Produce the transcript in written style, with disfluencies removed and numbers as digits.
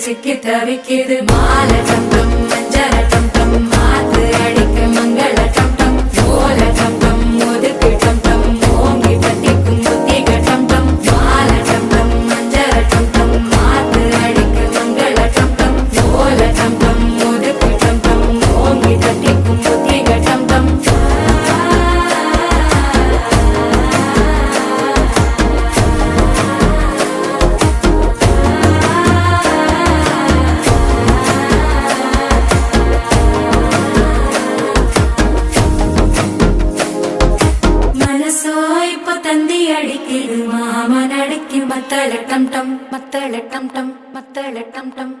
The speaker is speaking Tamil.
சிக்கி தவிக்குது மாலை டம் டம் மஞ்சள டம் டம் மாத்து அடிக்க மங்கள டம் டம் ஓல டம் டம் ஒதுக்கு டம் டம் ஓங்கி பத்திக்கும் புத்திக டம் டம் மாலை டம் டம் மஞ்சள டம் டம் மாத்து அடிக்க மங்கள டம் டம் ஓல டம் டம் ஒதுக்கு டம் டம் ஓங்கி பத்திக்கும் புத்திக டம் டம் தந்தி அடிக்குது மாமன் அடிக்கு மத்தள டம் டம் மத்தள டம் டம் மத்தள டம் டம்